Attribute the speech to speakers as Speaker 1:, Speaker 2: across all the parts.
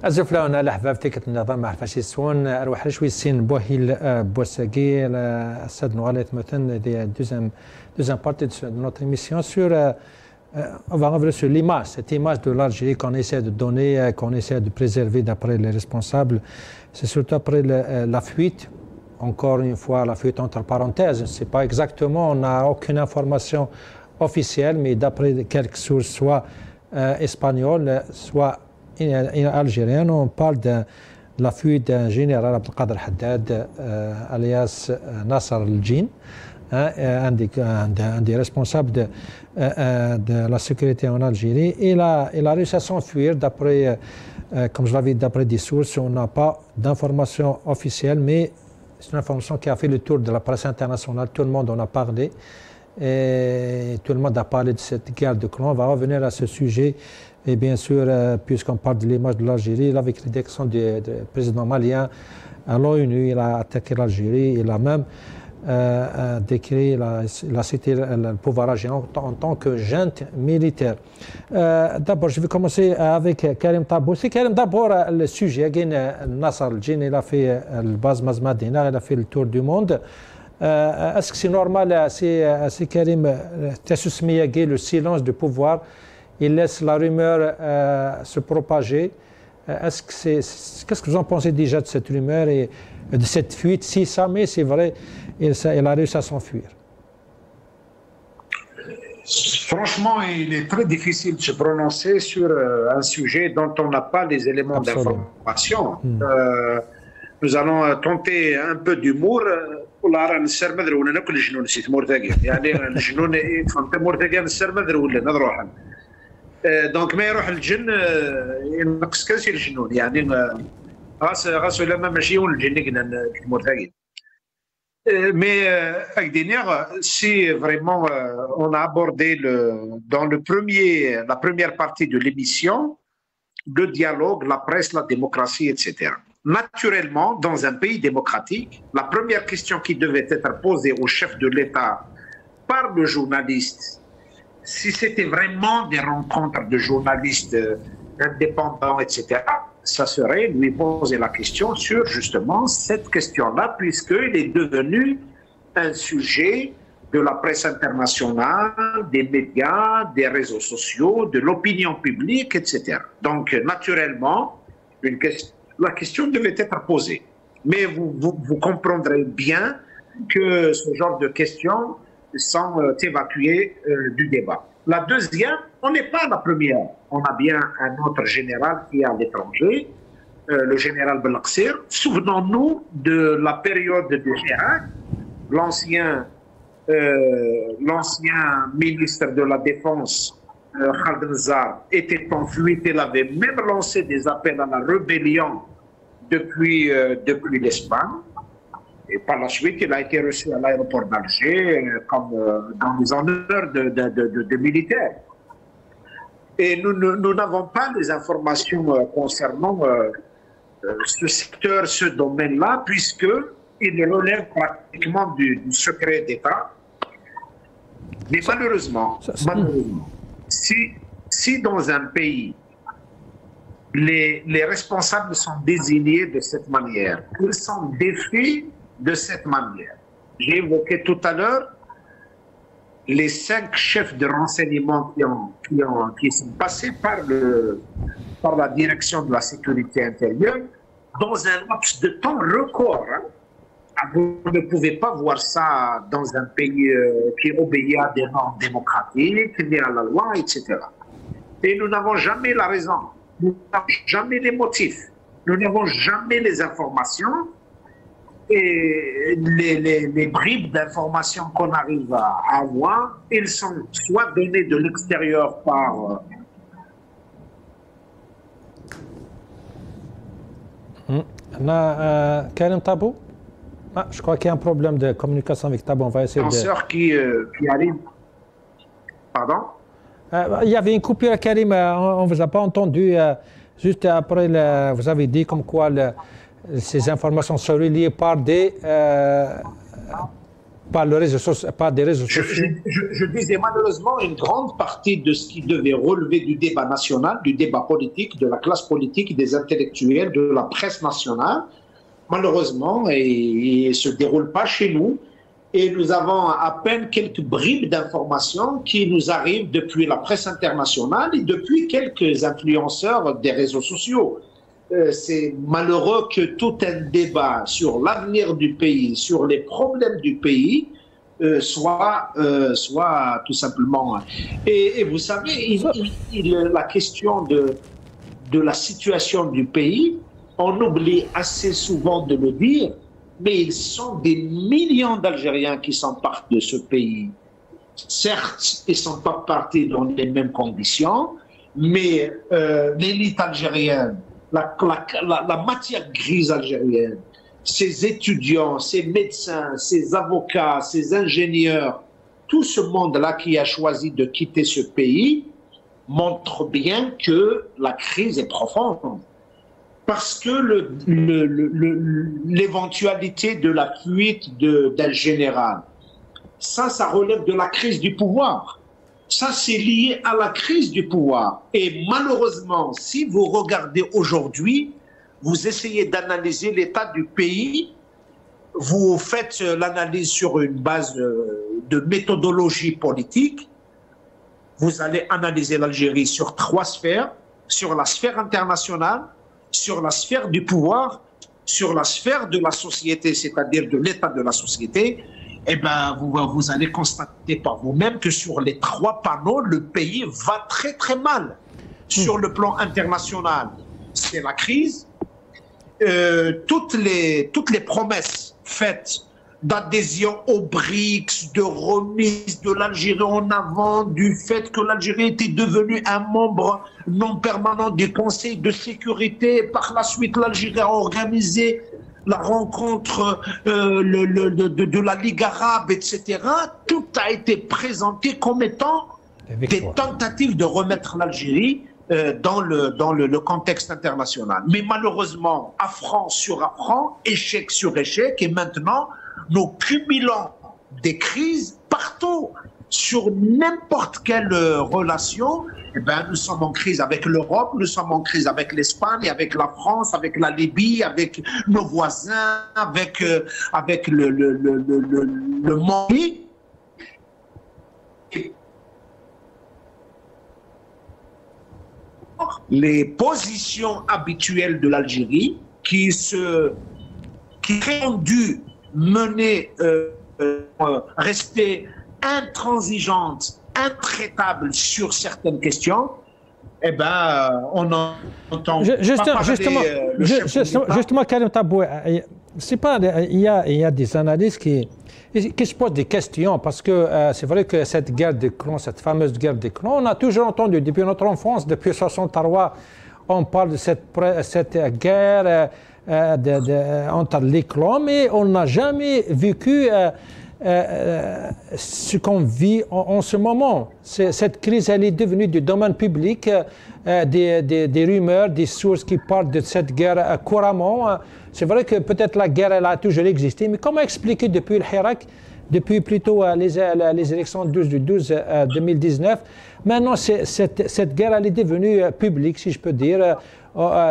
Speaker 1: أزف أنا الأحباب تيكت النظام مع الفاشيستون أروح لشوي السين بوهيل بوساقي الساد نغاليت مثلا دي deuxième partie de notre émission sur on va revenir sur l'image, cette image de l'Algérie qu'on essaie de donner, qu'on essaie de préserver d'après les responsables. C'est surtout après la fuite, encore une fois la fuite entre parenthèses, c'est pas exactement, on n'a aucune information officielle, mais d'après quelques sources, soit espagnoles, soit algérienne, on parle de la fuite d'un général Abdelkader Haddad, alias Nasser el-Djin, un des responsables de la sécurité en Algérie. Il a réussi à s'enfuir d'après, comme je l'avais dit, d'après des sources. On n'a pas d'informations officielles, mais c'est une information qui a fait le tour de la presse internationale. Tout le monde en a parlé. Et tout le monde a parlé de cette guerre de clans. On va revenir à ce sujet. Et bien sûr, puisqu'on parle de l'image de l'Algérie, avec l'élection du président malien à l'ONU, il a attaqué l'Algérie, il a même décrit, il a cité le pouvoir algérien en tant que junte militaire. D'abord, je vais commencer avec Karim Tabou. C'est Karim d'abord le sujet. Nasser el-Djin, il a fait le base Mazmadina, il a fait le tour du monde. Est-ce que c'est normal, c'est Karim, le silence du pouvoir? Il laisse la rumeur se propager. Qu'est-ce que vous en pensez déjà de cette rumeur et de cette fuite? Si ça, mais c'est vrai, il a réussi à s'enfuir.
Speaker 2: Franchement, il est très difficile de se prononcer sur un sujet dont on n'a pas les éléments d'information. Nous allons tenter un peu d'humour. والله نسر مذر ولا ناكل الجنون نسيت مورتاقي يعني الجنون فهمت مورتاقي نسر مذر ولا نروح دونك ما يروح الجن ينقص كاسي الجنون يعني غاس ولا ما ماشي هو الجن كنا مورتاقي mais si vraiment on a abordé dans la première partie de l'émission le dialogue, la presse, la démocratie, etc. Naturellement, dans un pays démocratique, la première question qui devait être posée au chef de l'État par le journaliste, si c'était vraiment des rencontres de journalistes indépendants, etc., ça serait lui poser la question sur justement cette question-là, puisqu'il est devenu un sujet de la presse internationale, des médias, des réseaux sociaux, de l'opinion publique, etc. Donc, naturellement, la question devait être posée. Mais vous comprendrez bien que ce genre de questions sont évacuées du débat. La deuxième, on n'est pas la première. On a bien un autre général qui est à l'étranger, le général Belaqsir. Souvenons-nous de la période de Chirac, l'ancien ministre de la Défense, Khaled Nzar, était en fuite. Il avait même lancé des appels à la rébellion depuis l'Espagne. Et par la suite, il a été reçu à l'aéroport d'Alger comme dans les honneurs de militaires. Et nous n'avons pas les informations concernant ce secteur, ce domaine-là, puisqu'il relève pratiquement du secret d'État. Mais malheureusement, si dans un pays, les responsables sont désignés de cette manière, ils sont défaits de cette manière. J'ai évoqué tout à l'heure les 5 chefs de renseignement qui sont passés par la direction de la sécurité intérieure dans un laps de temps record. Vous ne pouvez pas voir ça dans un pays qui obéit à des normes démocratiques, ni à la loi, etc. Et nous n'avons jamais la raison, nous n'avons jamais les motifs, nous n'avons jamais les informations. Et les bribes d'informations qu'on arrive à avoir, ils sont soit donnés de l'extérieur par...
Speaker 1: Karim Tabou, je crois qu'il y a un problème de communication avec Tabou. On va essayer
Speaker 2: de... qui arrive... Pardon?
Speaker 1: Il y avait une coupure, Karim, on ne vous a pas entendu. Juste après, vous avez dit comme quoi... ces informations sont reliées par par le réseau par des réseaux sociaux.
Speaker 2: Je disais malheureusement une grande partie de ce qui devait relever du débat national, du débat politique, de la classe politique, des intellectuels, de la presse nationale, malheureusement, et se déroule pas chez nous. Et nous avons à peine quelques bribes d'informations qui nous arrivent depuis la presse internationale et depuis quelques influenceurs des réseaux sociaux. C'est malheureux que tout un débat sur l'avenir du pays, sur les problèmes du pays, soit tout simplement... Et vous savez, la question de la situation du pays, on oublie assez souvent de le dire, mais ils sont des millions d'Algériens qui sont partis de ce pays. Certes, ils ne sont pas partis dans les mêmes conditions, mais l'élite algérienne, la matière grise algérienne, ces étudiants, ces médecins, ces avocats, ces ingénieurs, tout ce monde-là qui a choisi de quitter ce pays montre bien que la crise est profonde. Parce que l'éventualité de la fuite d'un général, ça relève de la crise du pouvoir. Ça, c'est lié à la crise du pouvoir. Et malheureusement, si vous regardez aujourd'hui, vous essayez d'analyser l'état du pays, vous faites l'analyse sur une base de méthodologie politique, vous allez analyser l'Algérie sur 3 sphères, sur la sphère internationale, sur la sphère du pouvoir, sur la sphère de la société, c'est-à-dire de l'état de la société, eh ben, vous allez constater par vous-même que sur les 3 panneaux, le pays va très très mal. Sur le plan international, c'est la crise. Toutes les promesses faites d'adhésion aux BRICS, de remise de l'Algérie en avant, du fait que l'Algérie était devenue un membre non permanent du Conseil de sécurité. Par la suite, l'Algérie a organisé la rencontre de la Ligue arabe, etc. Tout a été présenté comme étant des tentatives de remettre l'Algérie dans le contexte international. Mais malheureusement, affront sur affront, échec sur échec, et maintenant, nous cumulons des crises partout. Sur n'importe quelle relation, eh ben, nous sommes en crise avec l'Europe, nous sommes en crise avec l'Espagne, avec la France, avec la Libye, avec nos voisins, avec le Mali. Les positions habituelles de l'Algérie qui ont dû mener, rester intransigeantes, intraitables sur certaines questions, eh ben, on entend
Speaker 1: justement, Karim Taboué, c'est pas, il y a des analyses qui se posent des questions, parce que c'est vrai que cette guerre des clans, cette fameuse guerre des clans, on a toujours entendu depuis notre enfance, depuis 63, on parle de cette guerre entre les clans, mais on n'a jamais vécu ce qu'on vit en ce moment. Cette crise, elle est devenue du domaine public, des rumeurs, des sources qui parlent de cette guerre couramment. C'est vrai que peut-être la guerre, elle a toujours existé, mais comment expliquer depuis le Hirak, depuis plutôt les élections du 12 2019, maintenant cette guerre, elle est devenue publique, si je peux dire,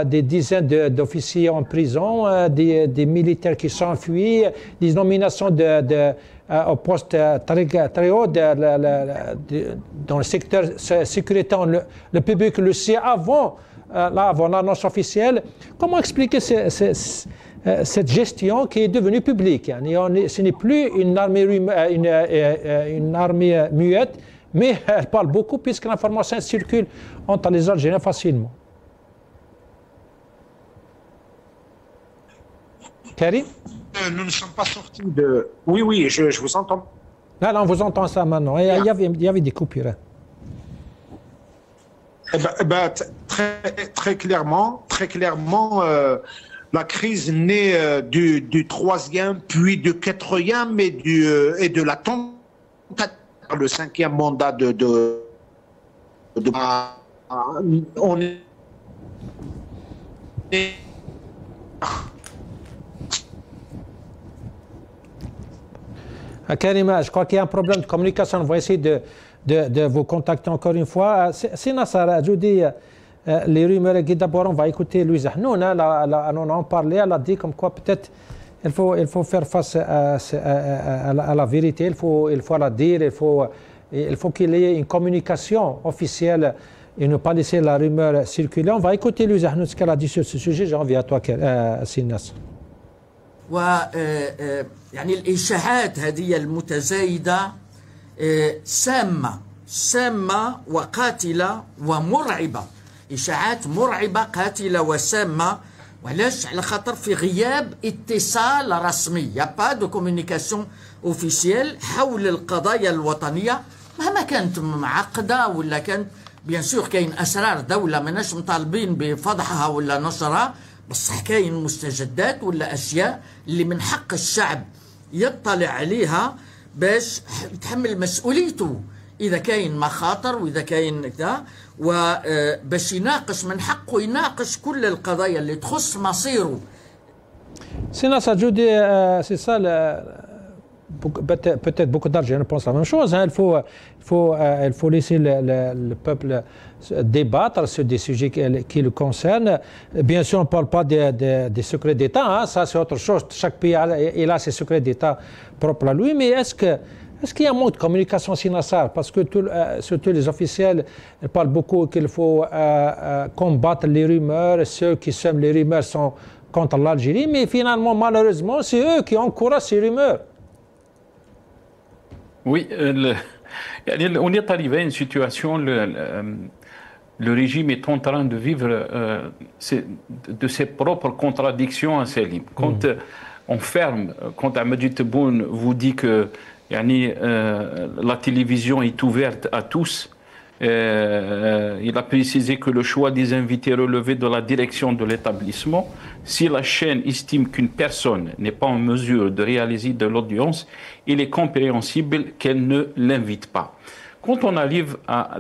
Speaker 1: des dizaines d'officiers en prison, des militaires qui s'enfuient, des nominations au poste très haut dans le secteur sécuritaire, le public le sait avant l'annonce officielle. Comment expliquer cette gestion qui est devenue publique? Ce n'est plus une armée muette, mais elle parle beaucoup puisque l'information circule entre les Algériens facilement. Karim?
Speaker 2: Nous ne sommes pas sortis de... Oui, je vous entends.
Speaker 1: Là, on vous entend ça maintenant. Il y avait des coupures.
Speaker 2: Très clairement, la crise naît du 3e, puis du 4e et de la tentative, le 5e mandat on est
Speaker 1: Karima, je crois qu'il y a un problème de communication. On va essayer de vous contacter encore une fois. C'est Nasser, je dis, les rumeurs, d'abord on va écouter Louise Hnoun, on en parlait, elle a dit comme quoi peut-être il faut faire face à la vérité, il faut la dire, il faut qu'il y ait une communication officielle et ne pas laisser la rumeur circuler. On va écouter Louise Hnoun, ce qu'elle a dit sur ce sujet. J'en viens à toi, Sinas.
Speaker 3: يعني الإشاعات هذه المتزايدة سامة وقاتلة ومرعبة. إشاعات مرعبة قاتلة وسامة. وعلاش؟ على خاطر في غياب اتصال رسمي، يا با دو كومونيكاسيون اوفيسيال حول القضايا الوطنية مهما كانت معقدة ولا كانت بيان سور كاين أسرار دولة ماناش مطالبين بفضحها ولا نشرها، بصح كاين مستجدات ولا أشياء اللي من حق الشعب يطلع عليها باش يتحمل مسؤوليته إذا كاين مخاطر وإذا كاين كذا، وباش يناقش من حقه يناقش كل القضايا اللي تخص مصيره.
Speaker 1: Sinon, ça joue c'est ça, peut-être beaucoup d'Algériens pensent la même chose. Hein. Il faut laisser le peuple débattre sur des sujets qui le concernent. Bien sûr, on ne parle pas des secrets d'État, hein. Ça c'est autre chose. Chaque pays a ses secrets d'État propres à lui, mais est-ce qu'il y a un manque de communication Sinassar? Parce que surtout les officiels parlent beaucoup qu'il faut combattre les rumeurs. Ceux qui sèment les rumeurs sont contre l'Algérie, mais finalement, malheureusement, c'est eux qui encouragent ces rumeurs.
Speaker 4: Oui, on est arrivé à une situation, le régime est en train de vivre de ses propres contradictions à Selim. Quand on ferme, quand Ahmed Tebboune vous dit que la télévision est ouverte à tous, il a précisé que le choix des invités relevait de la direction de l'établissement. Si la chaîne estime qu'une personne n'est pas en mesure de réaliser de l'audience, il est compréhensible qu'elle ne l'invite pas. Quand on arrive à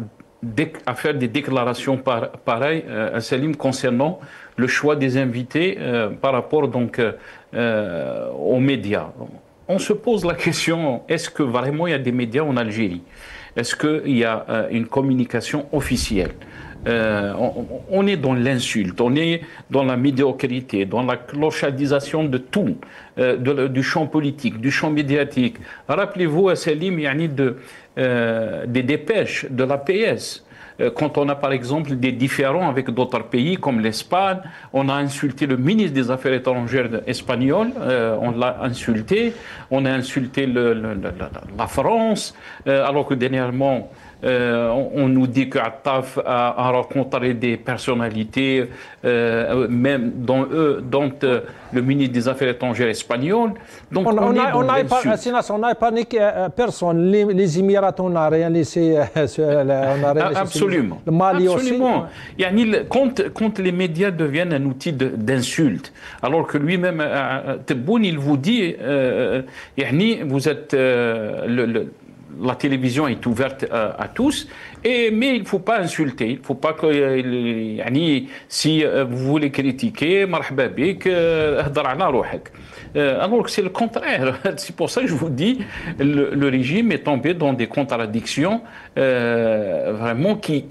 Speaker 4: faire des déclarations pareilles à Selim concernant le choix des invités par rapport donc aux médias, on se pose la question, est-ce que vraiment il y a des médias en Algérie? Est-ce qu'il y a une communication officielle? On est dans l'insulte, on est dans la médiocrité, dans la clochardisation de tout, du champ politique, du champ médiatique. Rappelez-vous, Selim, des dépêches de la PS. Quand on a par exemple des différends avec d'autres pays comme l'Espagne, on a insulté le ministre des Affaires étrangères espagnol, on l'a insulté, on a insulté la France, alors que dernièrement on nous dit qu'Attaf a rencontré des personnalités, même dont le ministre des Affaires étrangères espagnol. Donc
Speaker 1: on n'a paniqué personne. Les Émirats, on n'a rien laissé.
Speaker 4: Absolument.
Speaker 1: Le Mali
Speaker 4: absolument.
Speaker 1: Aussi.
Speaker 4: Quand les médias deviennent un outil d'insulte, alors que lui-même, Tebboune, il vous dit, vous êtes la télévision est ouverte à tous, mais il ne faut pas insulter, il ne faut pas que si vous voulez critiquer, marhaba bik, اهدر على روحك. Alors que c'est le contraire. C'est pour ça que je vous dis, le régime est tombé dans des contradictions vraiment qui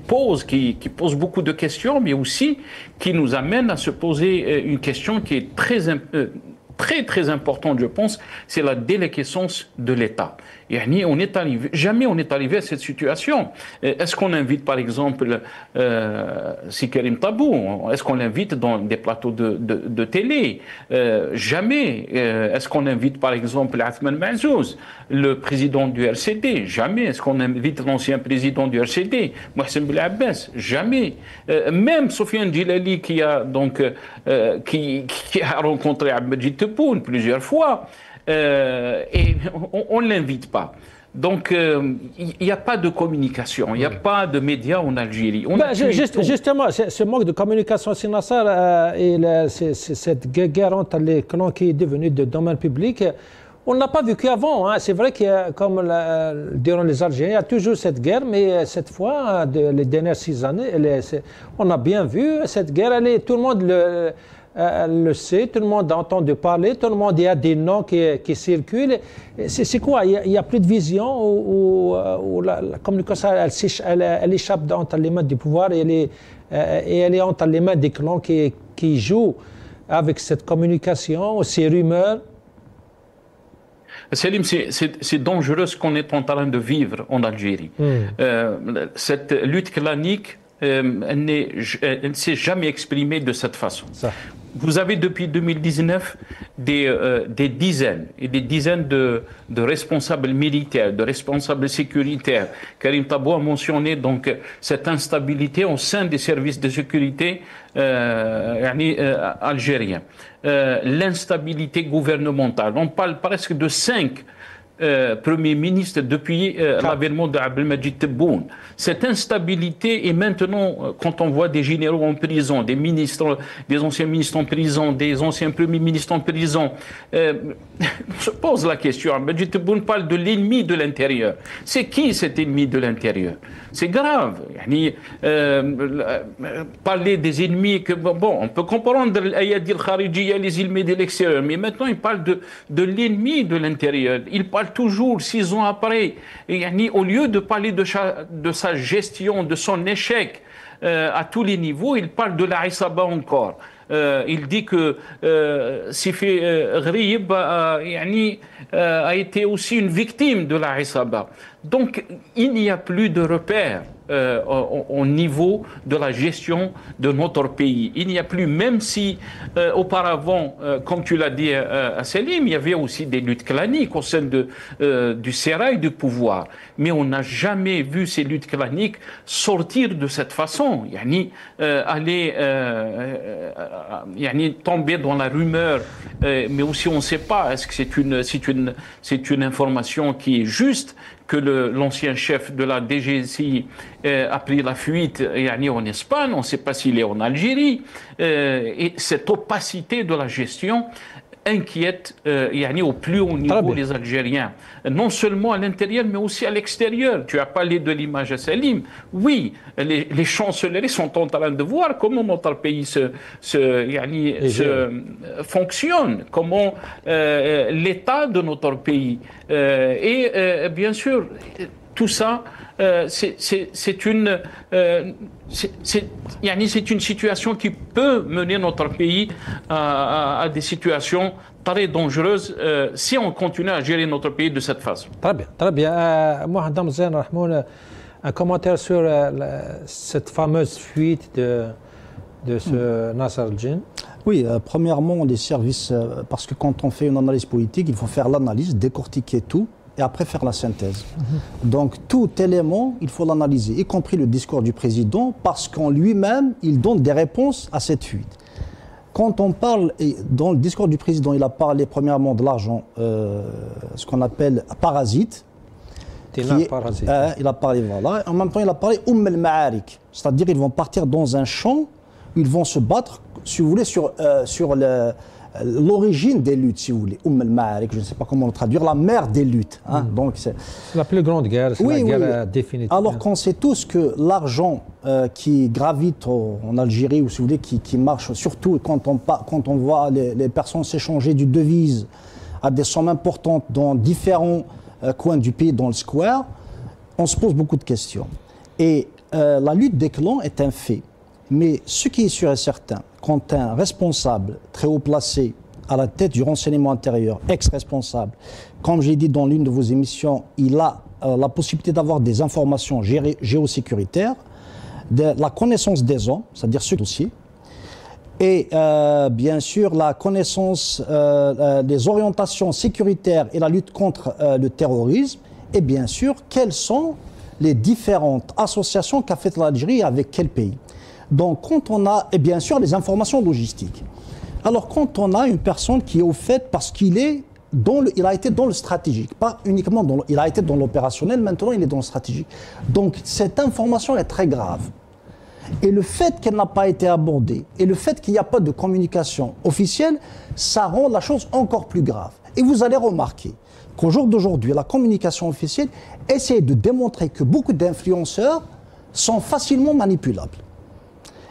Speaker 4: posent beaucoup de questions, mais aussi qui nous amènent à se poser une question qui est très importante, je pense, c'est la déliquescence de l'État. Jamais on est arrivé à cette situation. Est-ce qu'on invite par exemple Karim Tabou? Est-ce qu'on l'invite dans des plateaux de télé? Jamais. Est-ce qu'on invite par exemple Athman Mazouz, le président du RCD? Jamais. Est-ce qu'on invite l'ancien président du RCD, Mohsen Belabbas? Jamais. Même Sofiane Djilali qui a rencontré Ahmed Tebboune plusieurs fois, et on ne l'invite pas. Donc, il n'y a pas de communication, il n'y a pas de médias en Algérie.
Speaker 1: Justement, ce manque de communication, Sinassar, et cette guerre entre les clans qui est devenue de domaine public, on n'a pas vécu avant. Hein. C'est vrai que, comme durant les Algériens, il y a toujours cette guerre, mais cette fois, les dernières 6 années, on a bien vu cette guerre. Tout le monde le sait, tout le monde a entendu parler, tout le monde, il y a des noms qui circulent. C'est quoi? Il n'y a plus de vision où la communication, elle échappe entre les mains du pouvoir et elle est entre les mains des clans qui jouent avec cette communication, ces rumeurs.
Speaker 4: Salim, c'est dangereux ce qu'on est en train de vivre en Algérie. Cette lutte clanique, elle ne s'est jamais exprimée de cette façon. Ça. Vous avez depuis 2019 des dizaines et des dizaines de responsables militaires, de responsables sécuritaires. Karim Tabou a mentionné donc cette instabilité au sein des services de sécurité algériens. L'instabilité gouvernementale. On parle presque de 5 Premier ministre depuis l'avènement d'Abdelmajid Tebboune. Cette instabilité est maintenant, quand on voit des généraux en prison, des ministres, des anciens ministres en prison, des anciens premiers ministres en prison, on se pose la question. Abdelmajid Tebboune parle de l'ennemi de l'intérieur. C'est qui cet ennemi de l'intérieur? C'est grave. Parler des ennemis, que, bon, on peut comprendre l'ayadil kharijiyya, les ennemis de l'extérieur, mais maintenant il parle de l'ennemi de l'intérieur. Il parle toujours, 6 ans après, au lieu de parler de sa gestion, de son échec à tous les niveaux, il parle de la Isaba encore. Il dit que Sifi Ghrib a été aussi une victime de la Isaba. Donc il n'y a plus de repères au niveau de la gestion de notre pays. Il n'y a plus, même si auparavant, comme tu l'as dit à Selim, il y avait aussi des luttes claniques au sein du sérail du pouvoir. Mais on n'a jamais vu ces luttes claniques sortir de cette façon. Aller tomber dans la rumeur, mais aussi on ne sait pas, est-ce que c'est une information qui est juste, que l'ancien chef de la DGSI a pris la fuite en Espagne, on ne sait pas s'il est en Algérie, et cette opacité de la gestion inquiète au plus haut niveau les Algériens, non seulement à l'intérieur mais aussi à l'extérieur. Tu as parlé de l'image à Salim. Oui, les chancelleries sont en train de voir comment notre pays fonctionne, comment l'état de notre pays. Et bien sûr, tout ça, c'est une situation qui peut mener notre pays à des situations très dangereuses si on continue à gérer notre pays de cette façon.
Speaker 1: Très bien, très bien. Mohamed Hamzain Rahmoun, un commentaire sur cette fameuse fuite de ce Nasser al-Jin.
Speaker 5: Oui, premièrement, les services, parce que quand on fait une analyse politique, il faut faire l'analyse, décortiquer tout, et après faire la synthèse. Donc tout élément, il faut l'analyser, y compris le discours du président, parce qu'en lui-même, il donne des réponses à cette fuite. Quand on parle, et dans le discours du président, il a parlé premièrement de l'argent, ce qu'on appelle parasite.
Speaker 1: Parasite.
Speaker 5: Il a parlé, voilà. En même temps, il a parlé al-Ma'arik, c'est-à-dire ils vont partir dans un champ où ils vont se battre, si vous voulez, sur l'origine des luttes, si vous voulez. al-Ma'arik, je ne sais pas comment le traduire, la mère des luttes. Donc c'est
Speaker 1: la plus grande guerre, c'est la guerre définitive.
Speaker 5: Alors qu'on sait tous que l'argent qui gravite en Algérie, ou si vous voulez, qui marche, surtout quand on voit les personnes s'échanger du devise à des sommes importantes dans différents coins du pays, dans le square, on se pose beaucoup de questions. Et la lutte des clans est un fait. Mais ce qui est sûr et certain, quand un responsable très haut placé à la tête du renseignement intérieur, ex-responsable, comme j'ai dit dans l'une de vos émissions, il a la possibilité d'avoir des informations géosécuritaires, de la connaissance des hommes, c'est-à-dire ce dossier, et bien sûr la connaissance des orientations sécuritaires et la lutte contre le terrorisme, et bien sûr quelles sont les différentes associations qu'a faites l'Algérie avec quel pays. Donc quand on a, et bien sûr les informations logistiques. Alors quand on a une personne qui est au fait parce qu'il est il a été dans le stratégique, pas uniquement il a été dans l'opérationnel, maintenant il est dans le stratégique. Donc cette information est très grave. Et le fait qu'elle n'a pas été abordée, et le fait qu'il n'y a pas de communication officielle, ça rend la chose encore plus grave. Et vous allez remarquer qu'au jour d'aujourd'hui, la communication officielle essaie de démontrer que beaucoup d'influenceurs sont facilement manipulables.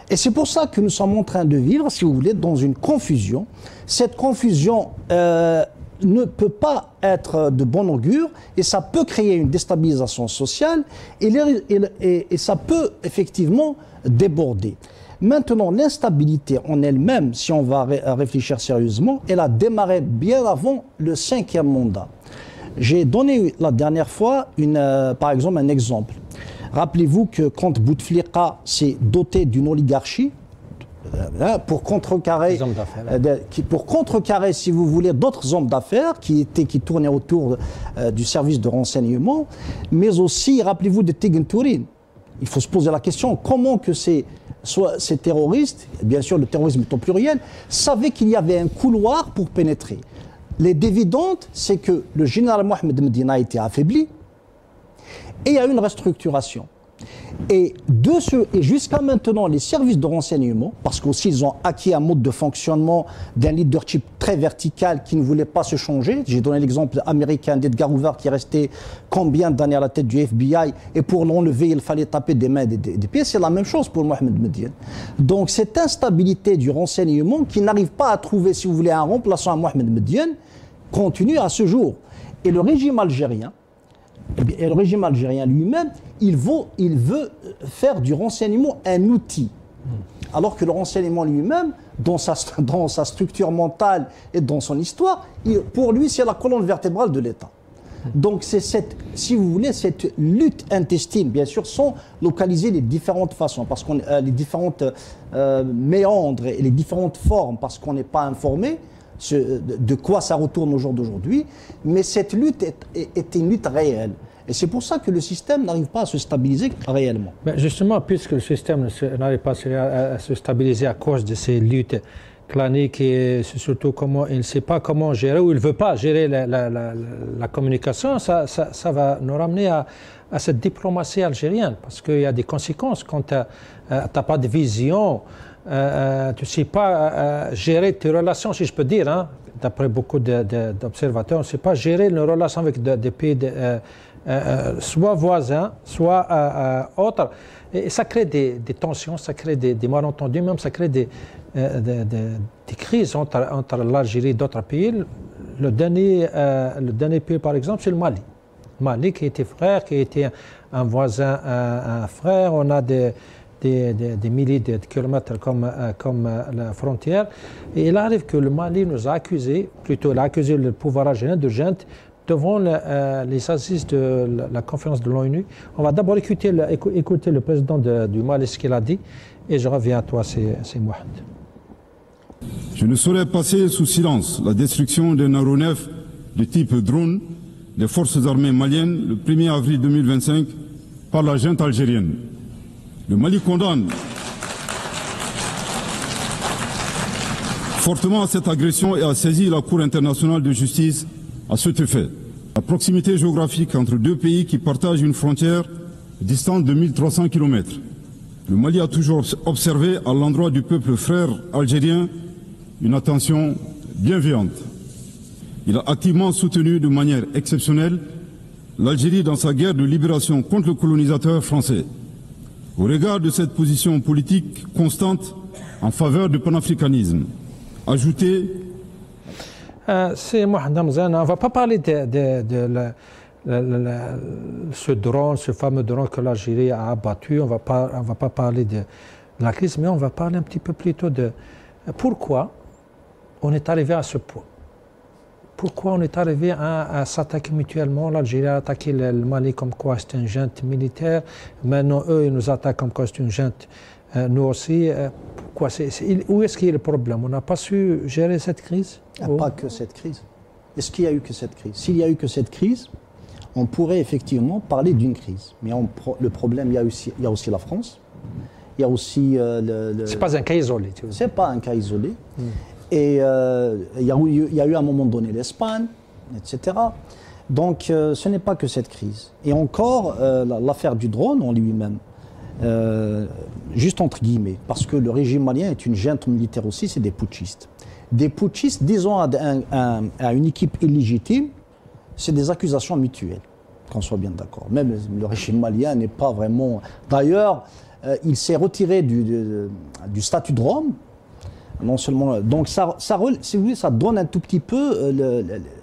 Speaker 5: Et c'est pour ça que nous sommes en train de vivre, si vous voulez, dans une confusion. Cette confusion ne peut pas être de bon augure et ça peut créer une déstabilisation sociale et ça peut effectivement déborder. Maintenant, l'instabilité en elle-même, si on va réfléchir sérieusement, elle a démarré bien avant le 5e mandat. J'ai donné la dernière fois, par exemple, un exemple. Rappelez-vous que quand Bouteflika s'est doté d'une oligarchie, pour contrecarrer, si vous voulez, d'autres hommes d'affaires qui tournaient autour du service de renseignement, mais aussi, rappelez-vous de Tign Tourin. Il faut se poser la question, comment que ces terroristes, bien sûr le terrorisme est au pluriel, savaient qu'il y avait un couloir pour pénétrer. Les dividendes, c'est que le général Mohamed Medina a été affaibli et il y a eu une restructuration. Et jusqu'à maintenant, les services de renseignement, parce qu'aussi ils ont acquis un mode de fonctionnement d'un leadership très vertical qui ne voulait pas se changer. J'ai donné l'exemple américain d'Edgar Hoover qui est resté combien d'années à la tête du FBI et pour l'enlever, il fallait taper des mains et des pieds. C'est la même chose pour Mohamed Medina. Donc cette instabilité du renseignement qui n'arrive pas à trouver, si vous voulez, un remplaçant à Mohamed Medina continue à ce jour. Et le régime algérien, lui-même, il veut faire du renseignement un outil. Alors que le renseignement lui-même, dans sa structure mentale et dans son histoire, pour lui, c'est la colonne vertébrale de l'État. Donc c'est si vous voulez, cette lutte intestine, bien sûr, sont localisées de différentes façons, parce qu'on les différentes méandres et les différentes formes, parce qu'on n'est pas informé de quoi ça retourne au jour d'aujourd'hui, mais cette lutte est une lutte réelle. Et c'est pour ça que le système n'arrive pas à se stabiliser réellement.
Speaker 1: Ben justement, puisque le système n'arrive pas à se stabiliser à cause de ces luttes claniques et surtout comment il ne sait pas comment gérer ou il ne veut pas gérer la communication, ça va nous ramener à cette diplomatie algérienne, parce qu'il y a des conséquences quand tu n'as pas de vision. Tu ne sais pas gérer tes relations, si je peux dire, hein, d'après beaucoup d'observateurs, on ne sait pas gérer nos relations avec des pays soit voisins, soit autres. Et ça crée des tensions, ça crée des malentendus, même ça crée des crises entre l'Algérie et d'autres pays. Le dernier pays, par exemple, c'est le Mali. Le Mali qui était frère, qui était un voisin, un frère. On a des milliers de kilomètres comme la frontière. Et il arrive que le Mali nous a accusé, plutôt il a accusé le pouvoir algérien de junte devant les assises de la conférence de l'ONU. On va d'abord écouter le président du Mali, ce qu'il a dit, et je reviens à toi, c'est Mohamed.
Speaker 6: Je ne saurais passer sous silence la destruction d'un aéronef de type drone des forces armées maliennes le 1er avril 2025 par la junte algérienne. Le Mali condamne fortement cette agression et a saisi la Cour internationale de justice à cet effet. La proximité géographique entre deux pays qui partagent une frontière distante de 1300 km. Le Mali a toujours observé à l'endroit du peuple frère algérien une attention bienveillante. Il a activement soutenu de manière exceptionnelle l'Algérie dans sa guerre de libération contre le colonisateur français. Au regard de cette position politique constante en faveur du panafricanisme, ajoutée...
Speaker 1: C'est Mohamed Hamzan. On ne va pas parler de ce drone, ce fameux drone que l'Algérie a abattu. On ne va pas parler de la crise, mais on va parler un petit peu plutôt de pourquoi on est arrivé à ce point. Pourquoi on est arrivé à s'attaquer mutuellement. L'Algérie a attaqué le Mali comme quoi c'est une junte militaire. Maintenant, eux, ils nous attaquent comme quoi c'est une junte. Nous aussi. Pourquoi où est-ce qu'il y a le problème? On n'a pas su gérer cette crise?
Speaker 5: Il n'y a pas que cette crise. Est-ce qu'il y a eu que cette crise? S'il y a eu que cette crise, on pourrait effectivement parler d'une crise. Mais le problème, il y a aussi la France. Il y a aussi...
Speaker 1: C'est pas un cas isolé.
Speaker 5: C'est pas un cas isolé. Et il y a eu à un moment donné l'Espagne, etc. Donc ce n'est pas que cette crise. Et encore, l'affaire du drone en lui-même, juste entre guillemets, parce que le régime malien est une junte militaire aussi, c'est des putschistes. Des putschistes, disons à une équipe illégitime, c'est des accusations mutuelles, qu'on soit bien d'accord. Même le régime malien n'est pas vraiment... D'ailleurs, il s'est retiré du statut de Rome. Non seulement, donc si vous voulez, ça donne un tout petit peu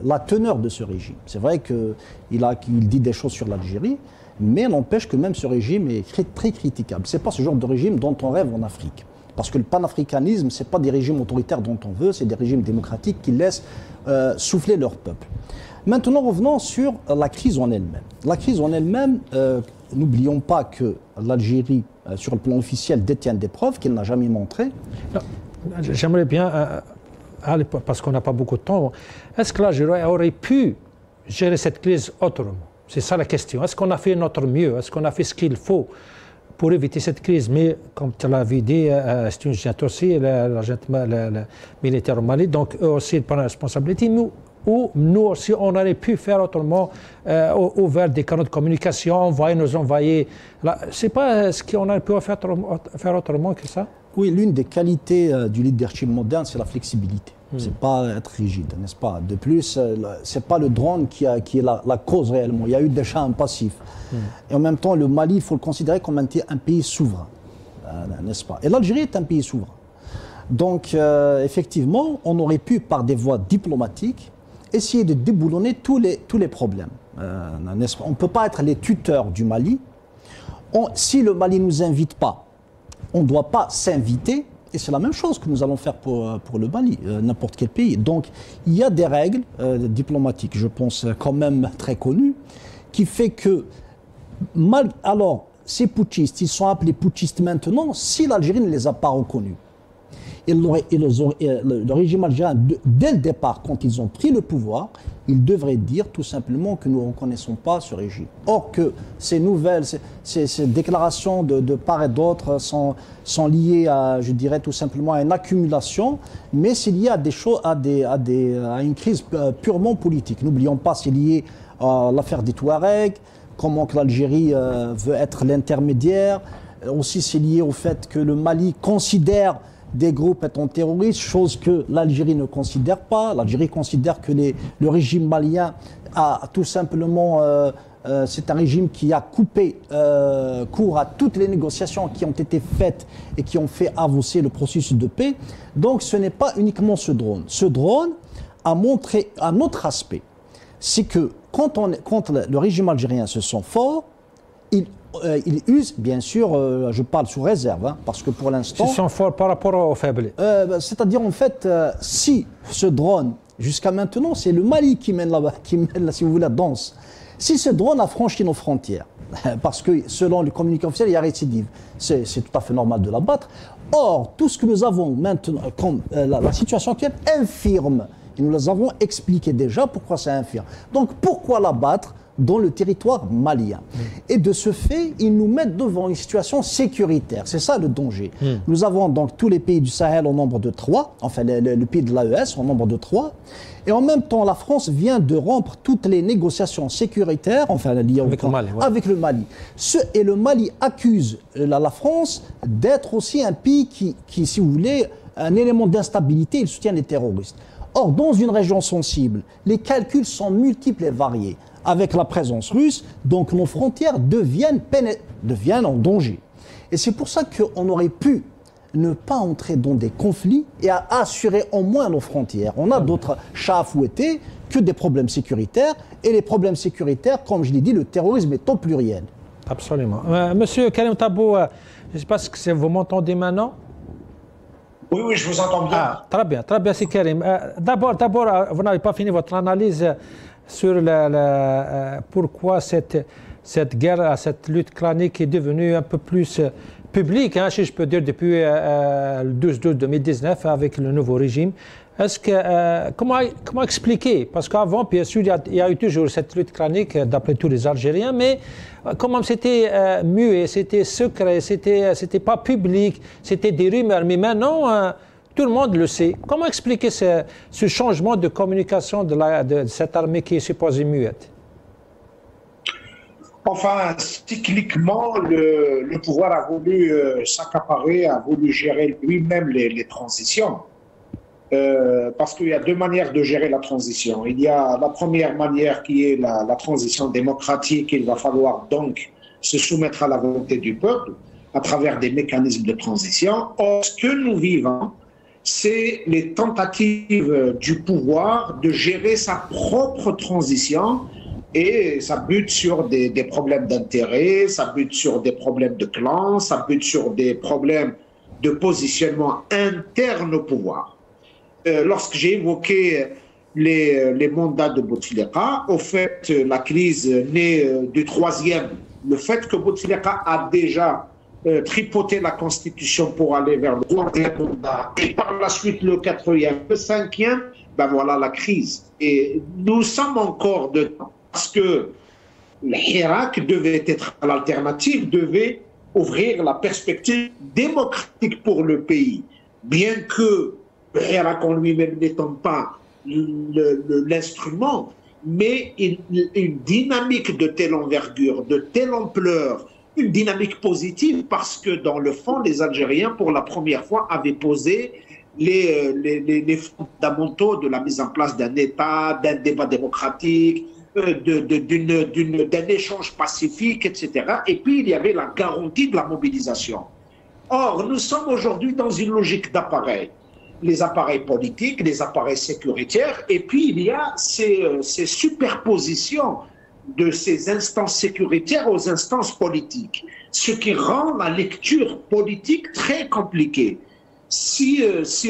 Speaker 5: la teneur de ce régime. C'est vrai qu'il dit des choses sur l'Algérie, mais n'empêche que même ce régime est très critiquable. Ce n'est pas ce genre de régime dont on rêve en Afrique. Parce que le panafricanisme, ce n'est pas des régimes autoritaires dont on veut, c'est des régimes démocratiques qui laissent souffler leur peuple. Maintenant, revenons sur la crise en elle-même. La crise en elle-même, n'oublions pas que l'Algérie, sur le plan officiel, détient des preuves qu'elle n'a jamais montrées.
Speaker 1: J'aimerais bien, parce qu'on n'a pas beaucoup de temps, est-ce que l'Algérie aurait pu gérer cette crise autrement? C'est ça la question. Est-ce qu'on a fait notre mieux? Est-ce qu'on a fait ce qu'il faut pour éviter cette crise? Mais comme tu l'avais dit, c'est une gente aussi, le militaire au Mali, donc eux aussi ils prennent la responsabilité. Nous aussi, on aurait pu faire autrement, ouvert des canaux de communication, envoyer nos envoyés. C'est pas ce qu'on aurait pu faire autrement que ça?
Speaker 5: Oui, l'une des qualités du leadership moderne, c'est la flexibilité. C'est pas être rigide, n'est-ce pas? De plus, c'est pas le drone qui est la cause réellement. Il y a eu déjà un passif. Et en même temps, le Mali, il faut le considérer comme un pays souverain, n'est-ce pas? Et l'Algérie est un pays souverain. Donc, effectivement, on aurait pu, par des voies diplomatiques, essayer de déboulonner tous les problèmes. N'est-ce pas? On ne peut pas être les tuteurs du Mali. Si le Mali ne nous invite pas, on ne doit pas s'inviter. Et c'est la même chose que nous allons faire pour le Mali, n'importe quel pays. Donc, il y a des règles diplomatiques, je pense, quand même très connues, qui fait que, alors, ces putschistes, ils sont appelés putschistes maintenant, si l'Algérie ne les a pas reconnus. Le régime algérien, dès le départ, quand ils ont pris le pouvoir, ils devraient dire tout simplement que nous ne reconnaissons pas ce régime. Or que ces nouvelles, ces déclarations de part et d'autre sont liées à, je dirais tout simplement, à une accumulation, mais c'est lié à des choses, à une crise purement politique. N'oublions pas, c'est lié à l'affaire des Touaregs, comment que l'Algérie veut être l'intermédiaire. Aussi, c'est lié au fait que le Mali considère des groupes étant terroristes, chose que l'Algérie ne considère pas. L'Algérie considère que le régime malien a tout simplement, c'est un régime qui a coupé court à toutes les négociations qui ont été faites et qui ont fait avancer le processus de paix. Donc ce n'est pas uniquement ce drone. Ce drone a montré un autre aspect. C'est que quand le régime algérien se sent fort, il use, bien sûr, je parle sous réserve, parce que pour l'instant...
Speaker 1: Ils sont forts par rapport aux faibles.
Speaker 5: C'est-à-dire, en fait, si ce drone, jusqu'à maintenant, c'est le Mali qui mène, si vous voulez, la danse. Si ce drone a franchi nos frontières, parce que selon le communiqué officiel, il y a récidive, c'est tout à fait normal de l'abattre. Or, tout ce que nous avons maintenant, comme la situation actuelle, infirme. Et nous les avons expliqué déjà pourquoi c'est infirme. Donc, pourquoi l'abattre dans le territoire malien? Et de ce fait, ils nous mettent devant une situation sécuritaire. C'est ça le danger. Nous avons donc tous les pays du Sahel au nombre de 3, enfin le pays de l'AES au nombre de 3, et en même temps la France vient de rompre toutes les négociations sécuritaires, enfin liées avec le Mali. Et le Mali accuse la France d'être aussi un pays qui, si vous voulez, un élément d'instabilité, il soutient les terroristes. Or, dans une région sensible, les calculs sont multiples et variés. Avec la présence russe, donc nos frontières deviennent en danger. Et c'est pour ça qu'on aurait pu ne pas entrer dans des conflits et assurer au moins nos frontières. On a d'autres chats à fouetter que des problèmes sécuritaires. Et les problèmes sécuritaires, comme je l'ai dit, le terrorisme est au pluriel.
Speaker 1: Absolument. Monsieur Karim Tabou, je ne sais pas si vous m'entendez maintenant.
Speaker 2: Oui, je vous entends bien.
Speaker 1: Très bien, c'est Karim. D'abord, vous n'avez pas fini votre analyse sur pourquoi cette guerre, cette lutte clanique est devenue un peu plus publique, si je peux dire, depuis le 12-12-2019 avec le nouveau régime. Comment expliquer? Parce qu'avant, bien sûr, il y a eu toujours cette lutte clanique d'après tous les Algériens, mais comment c'était muet, c'était secret, c'était pas public, c'était des rumeurs. Mais maintenant, tout le monde le sait. Comment expliquer ce changement de communication de cette armée qui est supposée muette?
Speaker 2: Enfin, cycliquement, le pouvoir a voulu s'accaparer, a voulu gérer lui-même les transitions. Parce qu'il y a deux manières de gérer la transition. Il y a la première manière qui est la transition démocratique. Il va falloir donc se soumettre à la volonté du peuple. à travers des mécanismes de transition. Or, ce que nous vivons, c'est les tentatives du pouvoir de gérer sa propre transition, et ça bute sur des problèmes d'intérêt, ça bute sur des problèmes de clans, ça bute sur des problèmes de positionnement interne au pouvoir. Lorsque j'ai évoqué les mandats de Bouteflika, au fait, la crise née du troisième, le fait que Bouteflika a déjà tripoté la Constitution pour aller vers le troisième mandat, et par la suite le quatrième, le cinquième, ben voilà la crise. Et nous sommes encore dedans, parce que le Hirak devait être l'alternative, devait ouvrir la perspective démocratique pour le pays, bien que le Hirak en lui-même n'étant pas l'instrument, mais une dynamique de telle envergure, de telle ampleur, une dynamique positive, parce que dans le fond, les Algériens, pour la première fois, avaient posé les fondamentaux de la mise en place d'un État, d'un débat démocratique, d'un échange pacifique, etc. Et puis, il y avait la garantie de la mobilisation. Or, nous sommes aujourd'hui dans une logique d'appareil. Les appareils politiques, les appareils sécuritaires, et puis il y a ces superpositions de ces instances sécuritaires aux instances politiques, ce qui rend la lecture politique très compliquée. Si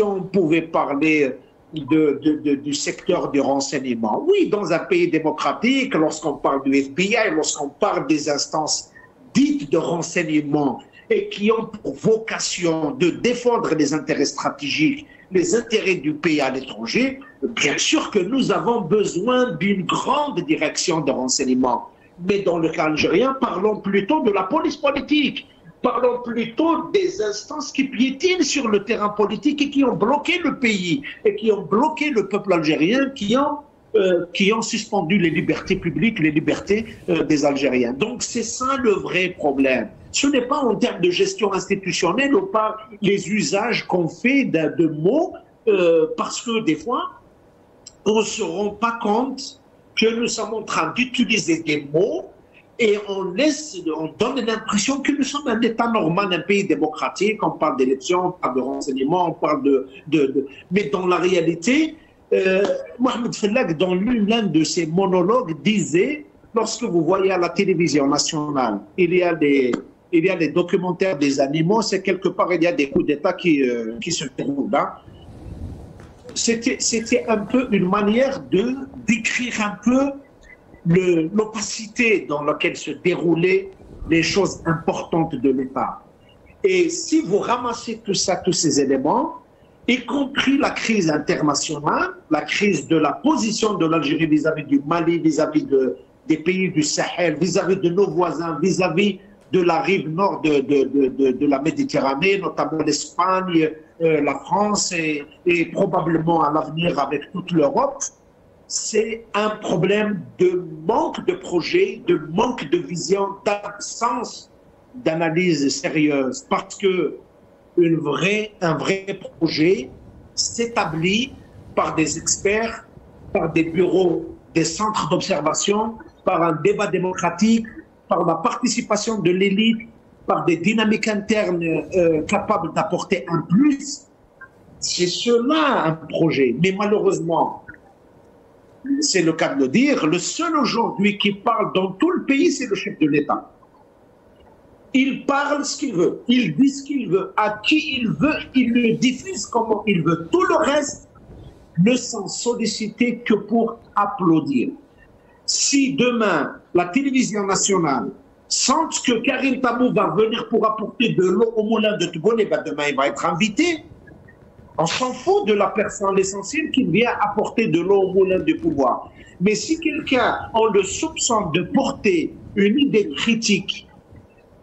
Speaker 2: on pouvait parler du secteur du renseignement, oui, dans un pays démocratique, lorsqu'on parle du FBI, lorsqu'on parle des instances dites de renseignement et qui ont pour vocation de défendre les intérêts stratégiques, les intérêts du pays à l'étranger, bien sûr que nous avons besoin d'une grande direction de renseignement. Mais dans le cas algérien, parlons plutôt de la police politique. Parlons plutôt des instances qui piétinent sur le terrain politique et qui ont bloqué le pays et qui ont bloqué le peuple algérien, qui ont suspendu les libertés publiques, les libertés des Algériens. Donc c'est ça le vrai problème. Ce n'est pas en termes de gestion institutionnelle ou par les usages qu'on fait de mots, parce que des fois, on ne se rend pas compte que nous sommes en train d'utiliser des mots et on donne l'impression que nous sommes un État normal, un pays démocratique, on parle d'élections, on parle de renseignements, on parle Mais dans la réalité, Mohamed Fellag, dans l'un de ses monologues, disait, lorsque vous voyez à la télévision nationale, il y a des documentaires des animaux, c'est quelque part, il y a des coups d'État qui se déroulent là. C'était un peu une manière de décrire un peu l'opacité dans laquelle se déroulaient les choses importantes de l'État. Et si vous ramassez tout ça, tous ces éléments, y compris la crise internationale, la crise de la position de l'Algérie vis-à-vis du Mali, vis-à-vis des pays du Sahel, vis-à-vis de nos voisins, vis-à-vis de la rive nord de la Méditerranée, notamment l'Espagne, la France et probablement à l'avenir avec toute l'Europe, c'est un problème de manque de projet, de manque de vision, d'absence d'analyse sérieuse. Parce que un vrai projet s'établit par des experts, par des bureaux, des centres d'observation, par un débat démocratique, par la participation de l'élite, par des dynamiques internes capables d'apporter un plus. C'est cela un projet. Mais malheureusement, c'est le cas de le dire, le seul aujourd'hui qui parle dans tout le pays, c'est le chef de l'État. Il parle ce qu'il veut, il dit ce qu'il veut, à qui il veut, il le diffuse comment il veut. Tout le reste ne s'en solliciter que pour applaudir. Si demain, la télévision nationale sent que Karim Tabou va venir pour apporter de l'eau au moulin de Tebboune, ben demain il va être invité. On s'en fout de la personne, l'essentiel qui vient apporter de l'eau au moulin du pouvoir. Mais si quelqu'un a le soupçon de porter une idée critique,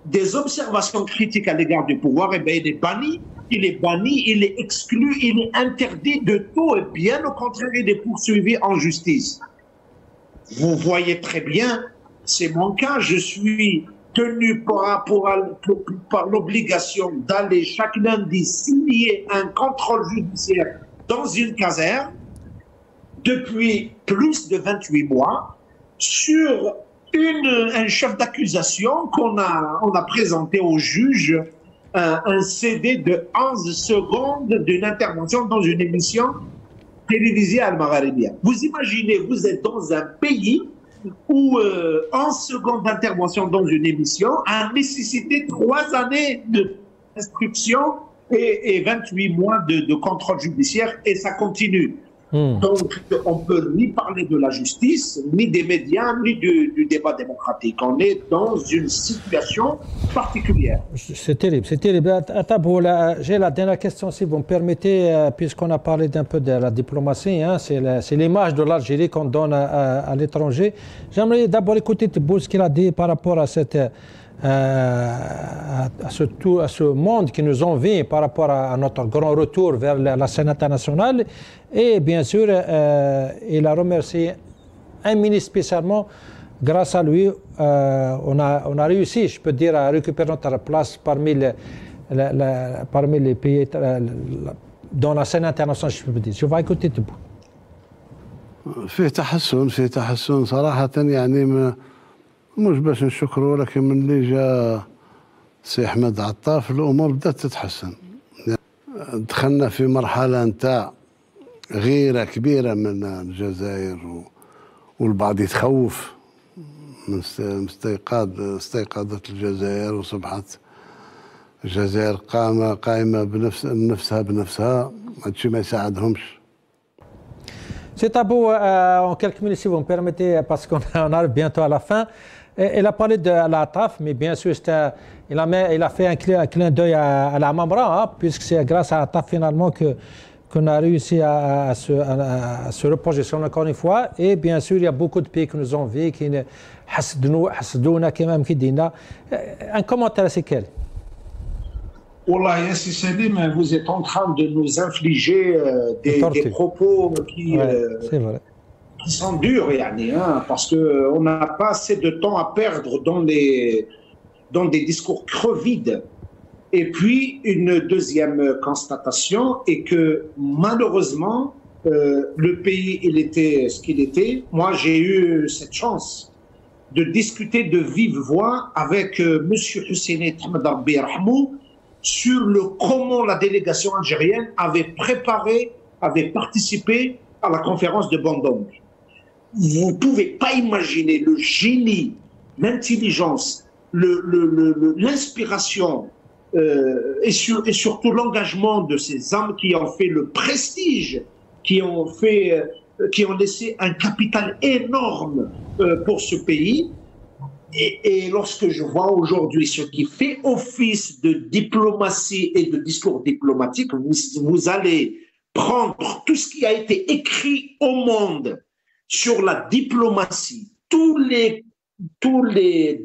Speaker 2: des observations critiques à l'égard du pouvoir, eh bien, il est banni, il est exclu, il est interdit de tout, et bien au contraire, il est poursuivi en justice. Vous voyez très bien, c'est mon cas, je suis tenu par l'obligation d'aller chaque lundi signer un contrôle judiciaire dans une caserne depuis plus de 28 mois sur un chef d'accusation on a présenté au juge un CD de 11 secondes d'une intervention dans une émission télévisée al-Maghribia. Vous imaginez, vous êtes dans un pays où 11 secondes d'intervention dans une émission a nécessité 3 années d'instruction et 28 mois de contrôle judiciaire, et ça continue. Donc, on ne peut ni parler de la justice, ni des médias, ni du débat démocratique. On est dans une situation particulière.
Speaker 1: C'est terrible, c'est terrible. J'ai la dernière question, si vous me permettez, puisqu'on a parlé d'un peu de la diplomatie, hein, c'est l'image de l'Algérie qu'on donne à l'étranger. J'aimerais d'abord écouter Tebboune, ce qu'il a dit par rapport à cette... à ce monde qui nous envie par rapport à notre grand retour vers la scène internationale. Et bien sûr, il a remercié un ministre spécialement. Grâce à lui, on a réussi, je peux dire, à récupérer notre place parmi les pays dans la scène internationale, je peux dire. Je vais écouter tout.
Speaker 7: في تحسن صراحة، يعني مش باش نشكره، ولكن من اللي جاء سي احمد عطاف الامور بدات تتحسن. دخلنا في مرحله نتاع غيره كبيره من الجزائر، والبعض يتخوف من استيقظت الجزائر وصبحت الجزائر قائمه بنفسها. هادشي ما يساعدهمش.
Speaker 1: C'est Tabou, en quelques minutes, si vous me permettez, parce qu'on arrive bientôt à la fin. Il a parlé de la TAF, mais bien sûr, il a fait un clin d'œil à la Mamra, hein, puisque c'est grâce à la TAF finalement qu'on a réussi à se repositionner encore une fois. Et bien sûr, il y a beaucoup de pays qui nous envient, qui nous hasdouna, qui même qui disent. Un commentaire, c'est quel?
Speaker 2: Wallah, Yassi Salim, vous êtes en train de nous infliger des propos qui sont durs, yani, hein, parce qu'on n'a pas assez de temps à perdre dans des discours crevides. Et puis, une deuxième constatation est que malheureusement, le pays, il était ce qu'il était. Moi, j'ai eu cette chance de discuter de vive voix avec M. Husseini Ahmed Rabbi Rahmou sur comment la délégation algérienne avait participé à la conférence de Bandung. Vous ne pouvez pas imaginer le génie, l'intelligence, l'inspiration et surtout l'engagement de ces hommes qui ont fait le prestige, qui ont laissé un capital énorme pour ce pays. Et lorsque je vois aujourd'hui ce qui fait office de diplomatie et de discours diplomatique, vous allez prendre tout ce qui a été écrit au monde sur la diplomatie, tous les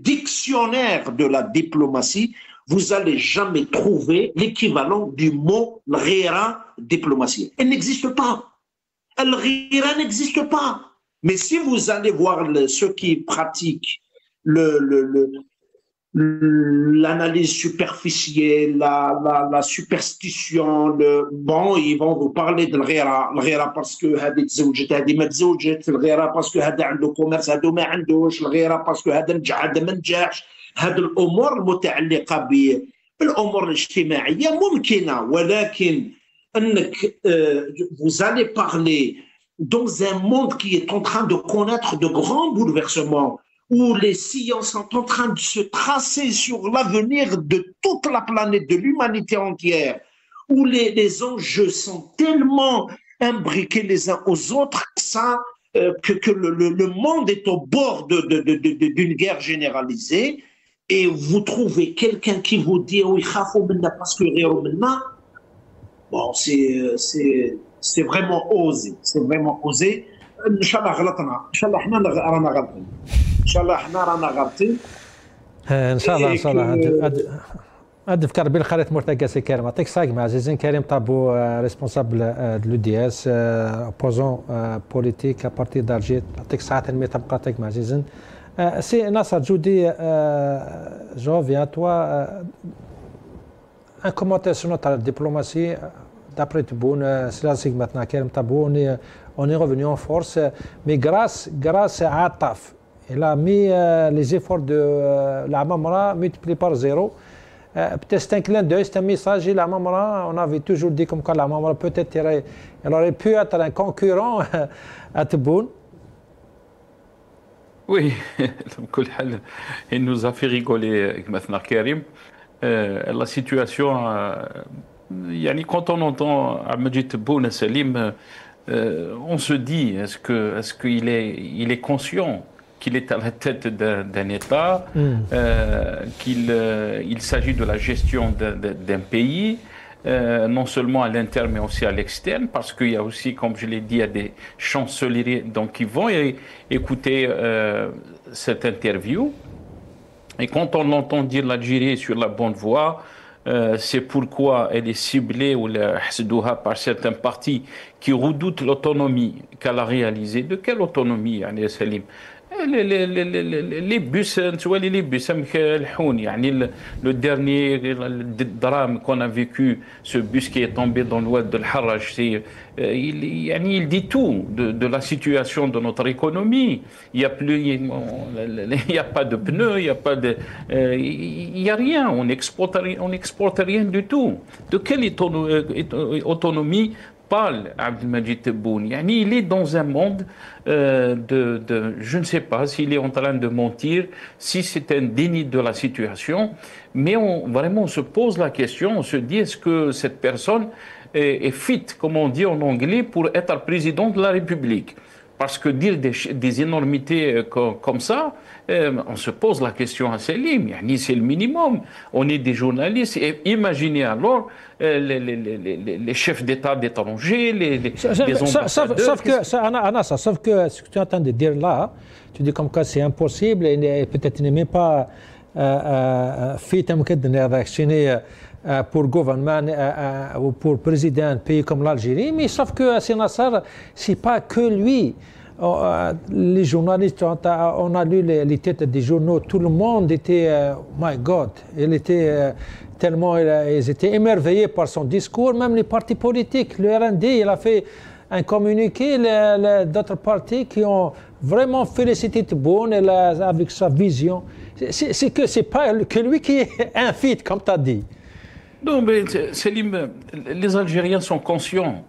Speaker 2: dictionnaires de la diplomatie, vous n'allez jamais trouver l'équivalent du mot l'ghira diplomatie. Elle n'existe pas. L'ghira n'existe pas. Mais si vous allez voir ceux qui pratiquent l'analyse superficielle, la superstition, bon, ils vont vous parler de l'ghira parce que هذه تزوجت هذه ما تزوجت، الغيرة parce que هذا عنده كوميرس هذا ما عندوش، الغيرة parce que هذا نجح هذا ما نجحش. هذه الأمور المتعلقة بالأمور الاجتماعية ممكنة، ولكن أنك vous allez parler dans un monde qui est en train de connaître de grands bouleversements, où les sillons sont en train de se tracer sur l'avenir de toute la planète, de l'humanité entière, où les enjeux sont tellement imbriqués les uns aux autres que le monde est au bord d'une guerre généralisée, et vous trouvez quelqu'un qui vous dit oui, parce que bon, c'est vraiment osé, c'est vraiment osé. Inch'Allah غلطنا، Inch'Allah احنا رانا غلطين، Inch'Allah احنا رانا غلطين.
Speaker 1: ان شاء الله هاد فكر بين خالد مرتقى سي كريم. يعطيك الصحة عزيزين. كريم طابو ريسبونسابل دو l'UDS opposant politique à partir d'Alger. يعطيك الصحة تنمية تبقى يعطيك عزيزين. سي ناصر Djoudi, je reviens à toi. Un commentaire sur notre diplomatie. D'après Tebboune, c'est là que maintenant Karim Tabou, on est revenu en force, mais grâce à Ataf Il a mis les efforts de la Mamra multipliés par 0. Peut-être c'est un clin d'œil, c'est un message. La Mamra, on avait toujours dit comme quoi la Mamra peut-être elle aurait pu être un concurrent à Tebboune.
Speaker 4: Oui, il nous a fait rigoler, maintenant Karim. La situation, quand on entend Ahmed Tebboune Salim, on se dit, est-ce qu'il est conscient qu'il est à la tête d'un État, qu'il s'agit de la gestion d'un pays, non seulement à l'interne mais aussi à l'externe, parce qu'il y a aussi, comme je l'ai dit, il y a des chanceliers donc, qui vont écouter cette interview. Et quand on entend dire l'Algérie est sur la bonne voie, c'est pourquoi elle est ciblée ou par certains partis qui redoutent l'autonomie qu'elle a réalisée. De quelle autonomie, Salim? les bus, le dernier drame qu'on a vécu, ce bus qui est tombé dans l'ouest de l'Harraj, il dit tout de la situation de notre économie. Il n'y a pas de pneus, il n'y a rien, on n'exporte rien du tout. De quelle autonomie parle Abdelmadjid Tebboune? Il est dans un monde je ne sais pas s'il est en train de mentir, si c'est un déni de la situation, mais vraiment on se pose la question, on se dit est-ce que cette personne est fit, comme on dit en anglais, pour être président de la République? Parce que dire des énormités comme ça, on se pose la question à Salim, c'est le minimum. On est des journalistes. Et imaginez alors les chefs d'État d'étrangers, les ambassadeurs.
Speaker 1: Sauf que ce que tu es en train de dire là, tu dis comme quoi c'est impossible et peut-être il n'est même pas fait de réactionner pour gouvernement ou pour président d'un pays comme l'Algérie, mais sauf que c'est Nassar, c'est pas que lui. Les journalistes, on a lu les têtes des journaux, tout le monde était, my God, il était tellement, ils étaient émerveillés par son discours, même les partis politiques, le RND, il a fait un communiqué, d'autres partis qui ont vraiment félicité Tebboune avec sa vision. C'est pas que lui qui est infit, comme tu as dit.
Speaker 4: Non, mais Selim, les Algériens sont conscients.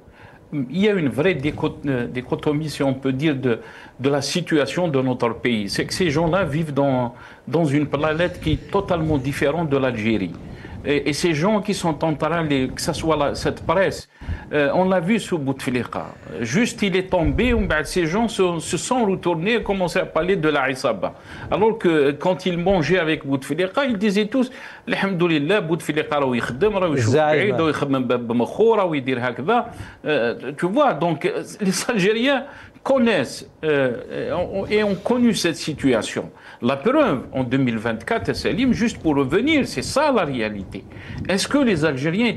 Speaker 4: Il y a une vraie dichotomie, si on peut dire, de la situation de notre pays. C'est que ces gens-là vivent dans une planète qui est totalement différente de l'Algérie. Et ces gens qui sont en train, que ce soit cette presse, on l'a vu sous Bouteflika. Juste, il est tombé, ces gens se sont retournés et commencé à parler de la Isaba. Alors que quand ils mangeaient avec Bouteflika, ils disaient tous, Alhamdoulilah, Bouteflika, tu vois, donc les Algériens connaissent et ont connu cette situation. La preuve, en 2024, Salim, juste pour revenir, c'est ça la réalité. Est-ce que les Algériens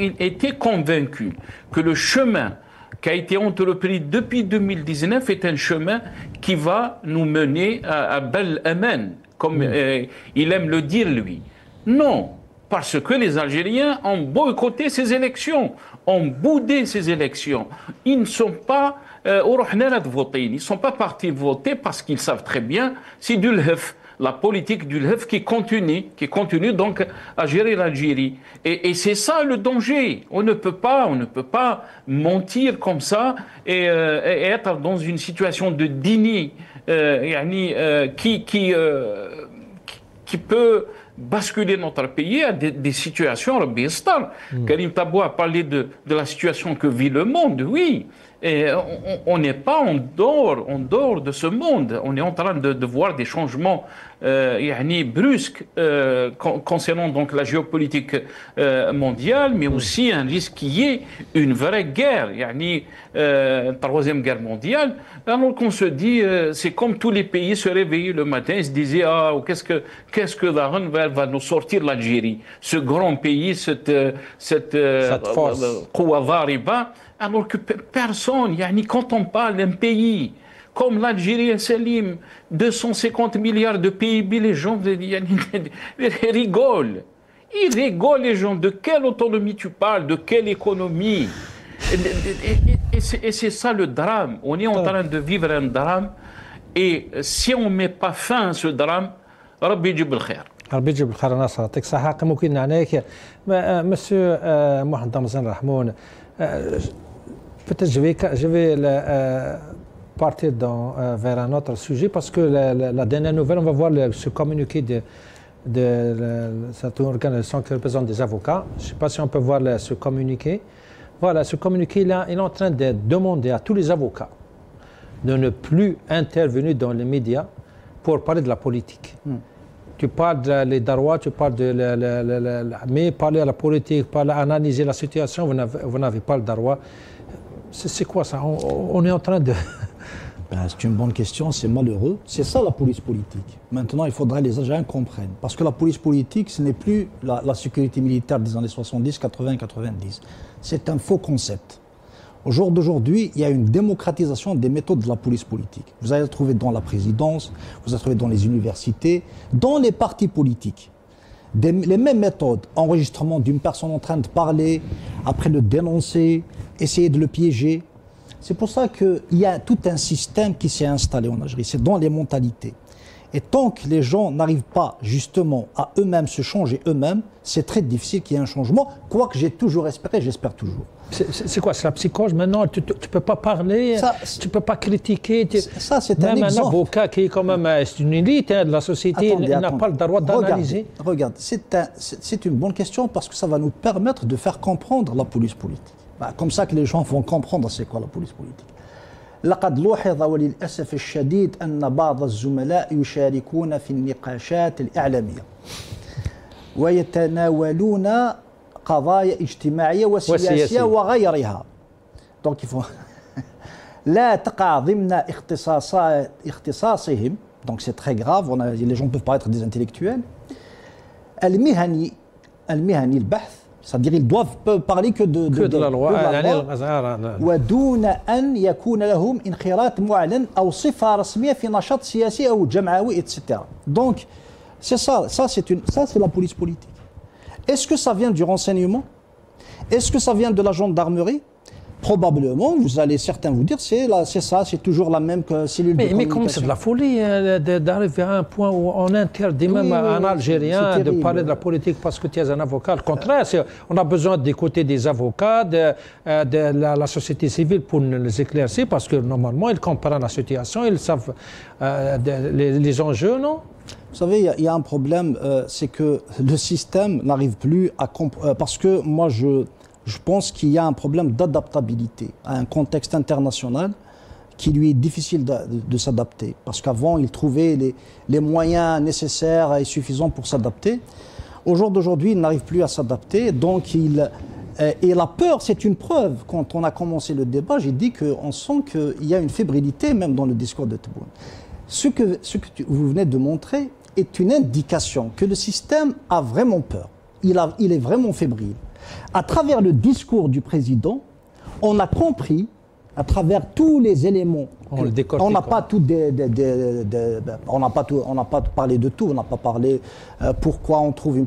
Speaker 4: étaient convaincus que le chemin qui a été entrepris depuis 2019 est un chemin qui va nous mener à Bel Amen, comme il aime le dire lui? Non, parce que les Algériens ont boycotté ces élections, ont boudé ces élections. Ils ne sont pas ils ne sont pas partis voter parce qu'ils savent très bien, c'est du LHF, la politique du LHF qui continue donc à gérer l'Algérie. Et c'est ça le danger. On ne peut pas mentir comme ça et être dans une situation de déni qui peut basculer notre pays à des situations rabbiistan. Karim Tabou a parlé de la situation que vit le monde, oui. Et on n'est pas en dehors de ce monde. On est en train de voir des changements brusques concernant donc la géopolitique mondiale, mais aussi un risque qui est une vraie guerre, troisième guerre mondiale. Alors qu'on se dit, c'est comme tous les pays se réveillaient le matin et se disaient qu'est-ce que Daran va nous sortir l'Algérie, ce grand pays, cette force. Alors que personne, quand on parle d'un pays comme l'Algérie, Salim, 250 milliards de PIB, les gens rigolent. Ils rigolent, les gens. De quelle autonomie tu parles? De quelle économie? Et c'est ça le drame. On est en train de vivre un drame. Et si on ne met pas fin à ce drame, Rabbi يجيب الخير.
Speaker 1: ربي يجيب الخير ناصر يعطيك الصحة ممكن عليك مسيو محمد رمضان رحمون peut-être je vais partir vers un autre sujet parce que la dernière nouvelle on va voir ce communiqué de cette organisation qui représente des avocats. Je ne sais pas si on peut voir ce communiqué. Voilà, ce communiqué-là, il est en train de demander à tous les avocats de ne plus intervenir dans les médias pour parler de la politique. Tu parles des Darois, tu parles mais parler à la politique, analyser la situation, vous n'avez pas le Darois. C'est quoi ça? On est en train de...
Speaker 5: C'est une bonne question, c'est malheureux. C'est ça la police politique. Maintenant, il faudrait que les Algériens comprennent. Parce que la police politique, ce n'est plus la sécurité militaire des années 70, 80, 90. C'est un faux concept. Au jour d'aujourd'hui, il y a une démocratisation des méthodes de la police politique. Vous allez le trouver dans la présidence, vous allez le trouver dans les universités, dans les partis politiques. Les mêmes méthodes, enregistrement d'une personne en train de parler, après le dénoncer, essayer de le piéger. C'est pour ça qu'il y a tout un système qui s'est installé en Algérie, c'est dans les mentalités. Et tant que les gens n'arrivent pas justement à eux-mêmes se changer eux-mêmes, c'est très difficile qu'il y ait un changement, quoique j'ai toujours espéré, j'espère toujours.
Speaker 1: C'est quoi? C'est la psychose maintenant? Tu ne peux pas parler, tu ne peux pas critiquer.
Speaker 5: Ça, c'est
Speaker 1: même
Speaker 5: un exemple.
Speaker 1: Un avocat qui est quand même c'est une élite de la société, il n'a pas le droit d'analyser.
Speaker 5: Regarde, c'est une bonne question parce que ça va nous permettre de faire comprendre la police politique. Comme ça que les gens vont comprendre c'est quoi la police politique. لقد لوحظ وللأسف الشديد أن بعض الزملاء يشاركون في النقاشات الإعلامية ويتناولون قضايا اجتماعية وسياسية وغيرها. Donc il faut لا تقع ضمن اختصاصهم. Donc c'est très grave, les gens peuvent paraître des intellectuels. المهني البحث. C'est-à-dire qu'ils doivent parler que de
Speaker 1: la loi.
Speaker 5: ودون أن يكون لهم انخراط معلن أو صفة رسمية في نشاط سياسي أو جمعوي etc. Donc c'est ça c'est la police politique. Est-ce que ça vient du renseignement? Est-ce que ça vient de la gendarmerie? Probablement, certains vous dire, c'est ça, c'est toujours la même cellule de communication.
Speaker 1: Mais comme c'est de la folie d'arriver à un point où on interdit même à un Algérien de parler de la politique parce que tu es un avocat. Au contraire, on a besoin d'écouter des avocats, de la société civile pour nous les éclaircir parce que normalement, ils comprennent la situation, ils savent les enjeux, non?
Speaker 5: Vous savez, il y a un problème, c'est que le système n'arrive plus à comprendre. Parce que moi, je pense qu'il y a un problème d'adaptabilité à un contexte international qui lui est difficile de s'adapter. Parce qu'avant, il trouvait les moyens nécessaires et suffisants pour s'adapter. Au jour d'aujourd'hui, il n'arrive plus à s'adapter. Donc, et la peur, c'est une preuve. Quand on a commencé le débat, j'ai dit qu'on sent qu'il y a une fébrilité même dans le discours de Tebboune. Ce que vous venez de montrer est une indication que le système a vraiment peur. Il est vraiment fébrile. À travers le discours du président, on a compris, à travers tous les éléments, on n'a pas parlé de tout, on n'a pas parlé pourquoi on trouve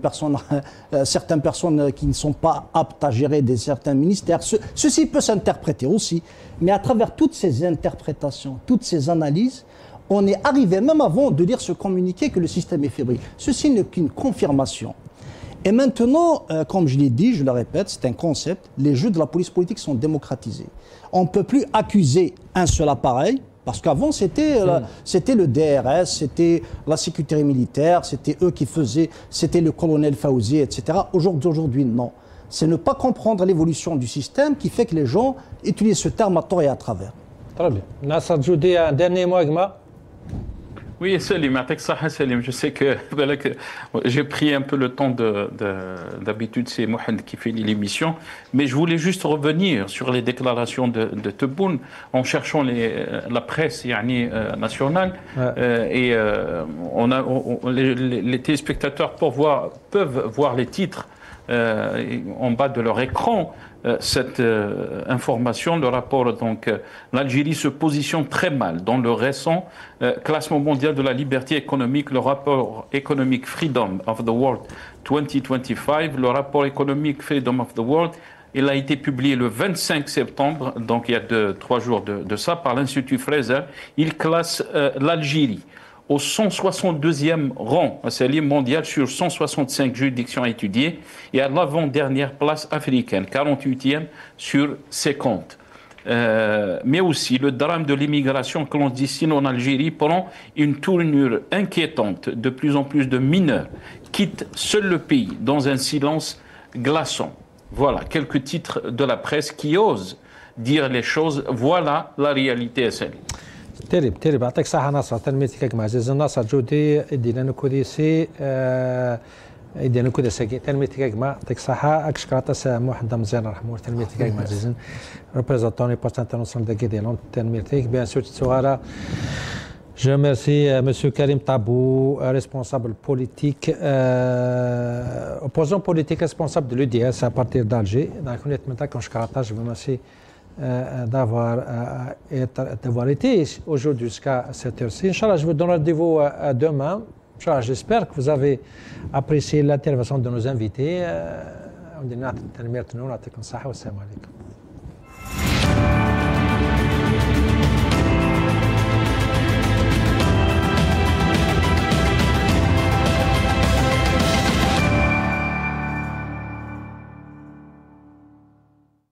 Speaker 5: certaines personnes qui ne sont pas aptes à gérer certains ministères. Ceci peut s'interpréter aussi, mais à travers toutes ces interprétations, toutes ces analyses, on est arrivé, même avant de lire ce communiqué, que le système est fébrile. Ceci n'est qu'une confirmation. Et maintenant, comme je l'ai dit, je le répète, c'est un concept, les jeux de la police politique sont démocratisés. On ne peut plus accuser un seul appareil, parce qu'avant c'était le DRS, c'était la sécurité militaire, c'était eux qui faisaient, c'était le colonel Fawzi, etc. Aujourd'hui, non. C'est ne pas comprendre l'évolution du système qui fait que les gens utilisent ce terme à tort et à travers.
Speaker 1: Très bien. Nasser Djoudi, un dernier mot, Agma.
Speaker 4: Oui, Salim, je sais que j'ai pris un peu le temps d'habitude, c'est Mohamed qui fait l'émission, mais je voulais juste revenir sur les déclarations de Tebboune en cherchant la presse nationale. Et les téléspectateurs peuvent voir les titres en bas de leur écran. Cette information, le rapport, donc l'Algérie se positionne très mal dans le récent classement mondial de la liberté économique, le rapport économique Freedom of the World 2025, le rapport économique Freedom of the World Il a été publié le 25 septembre, donc il y a 3 jours de ça, par l'Institut Fraser. Il classe l'Algérie au 162e rang mondial sur 165 juridictions étudiées et à l'avant-dernière place africaine, 48e sur 50. Mais aussi, le drame de l'immigration clandestine en Algérie prend une tournure inquiétante. De plus en plus de mineurs quittent seul le pays dans un silence glaçant. Voilà quelques titres de la presse qui osent dire les choses. Voilà la réalité, celle.
Speaker 1: تيري يعطيك الصحة ناصر تنميتك معزز ناصر جودي ادينا نكوديسي ادينا نكوديسي تنميتك مع يعطيك الصحة اكشكراتا سامح دم زين رحمه تنميتك معزز ريبريزونتوني بوست انترناسيونال داكي ديالون تنميتك بيان سور صغارا. Je remercie M. Karim Tabou, responsable politique, opposant politique responsable de l'UDS à partir d'Alger. Je vous remercie d'avoir été aujourd'hui jusqu'à cette heure-ci. Inch'Allah, je vous donne rendez-vous demain. Inch'Allah, j'espère que vous avez apprécié l'intervention de nos invités.